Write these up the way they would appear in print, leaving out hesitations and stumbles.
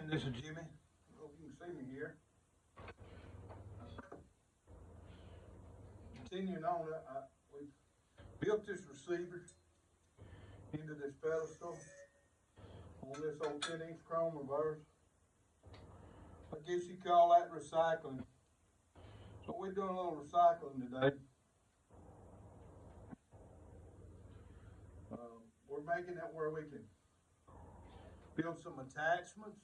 morning, this is Jimmy. I hope you can see me here. Continuing on, we've built this receiver into this pedestal on this old 10-inch chrome reverse. I guess you call that recycling. So we're doing a little recycling today. We're making it where we can build some attachments.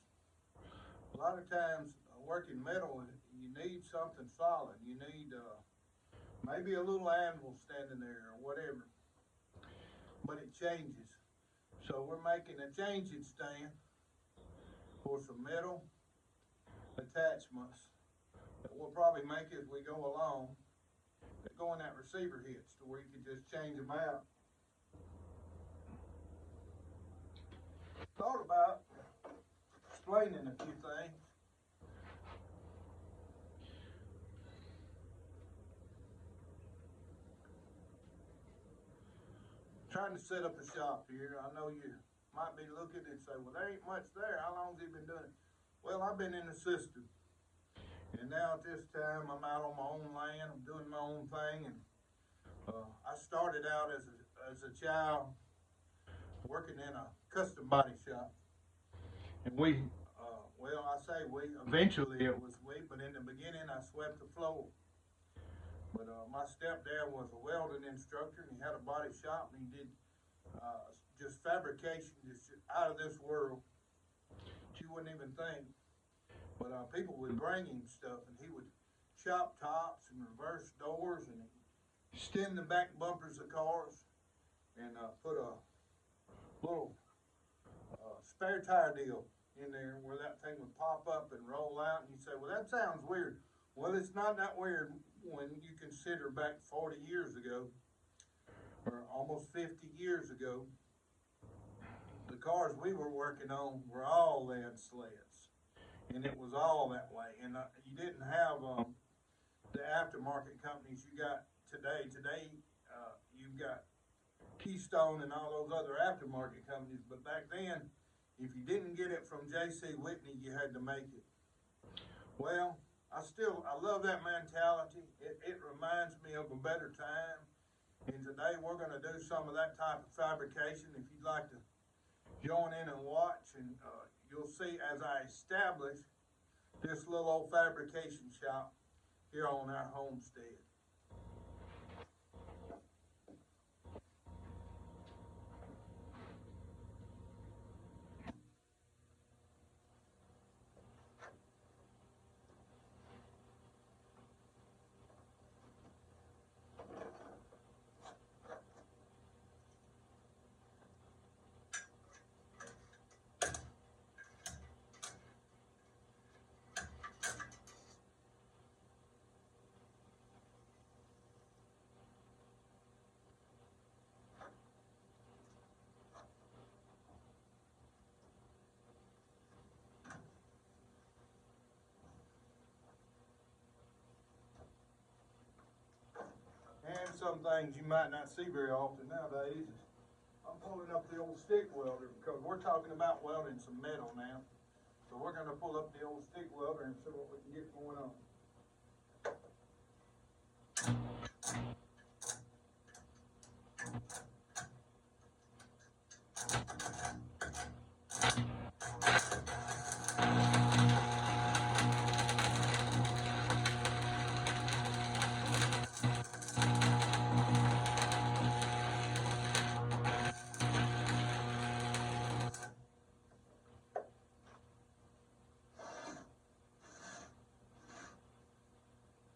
A lot of times, working metal, you need something solid. You need maybe a little anvil standing there or whatever, but it changes. So we're making a changing stand for some metal attachments that we'll probably make as we go along that go in that receiver hitch to where you can just change them out. Thought about explaining a few things. Trying to set up a shop here. I know you might be looking and say, well, there ain't much there. How long's he been doing it? Well, I've been in the system. And now at this time, I'm out on my own land. I'm doing my own thing. And I started out as a child working in a custom body shop. And well, I say we, eventually it was we, but in the beginning I swept the floor. But my stepdad was a welding instructor, and he had a body shop, and he did just fabrication, just out of this world that you wouldn't even think. But people would bring him stuff, and he would chop tops and reverse doors and extend the back bumpers of cars and put a little spare tire deal in there where that thing would pop up and roll out, and you say, well, that sounds weird. Well, it's not that weird when you consider back 40 years ago, or almost 50 years ago, the cars we were working on were all lead sleds, and it was all that way. And you didn't have the aftermarket companies you got today. Today, you've got Keystone and all those other aftermarket companies, but back then, if you didn't get it from J.C. Whitney, you had to make it. Well, I love that mentality. It reminds me of a better time. And today we're going to do some of that type of fabrication. If you'd like to join in and watch, and you'll see as I establish this little old fabrication shop here on our homestead. And some things you might not see very often nowadays is I'm pulling up the old stick welder because we're talking about welding some metal now. So we're going to pull up the old stick welder and see what we can get going on.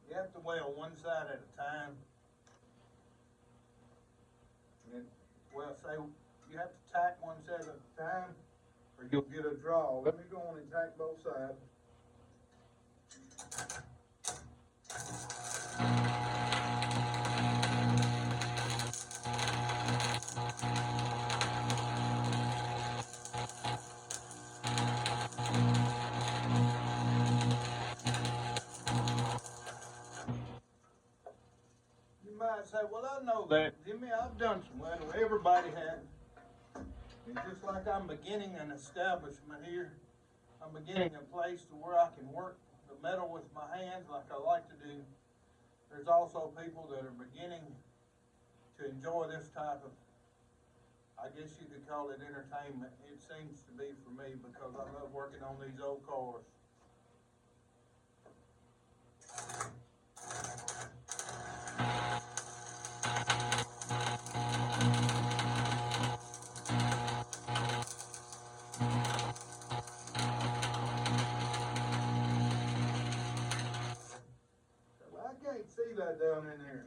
You have to weld one side at a time. And, well, say you have to tack one side at a time or you'll get a draw. Let me go on and tack both sides. You might say, well, I know that, Jimmy. I've done some welding. Everybody has. And just like I'm beginning an establishment here, I'm beginning a place to where I can work the metal with my hands like I like to do. There's also people that are beginning to enjoy this type of, I guess you could call it entertainment. It seems to be for me because I love working on these old cars. Well, I can't see that down in there.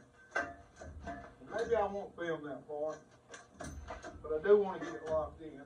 Maybe I won't film that part, but I do want to get it locked in.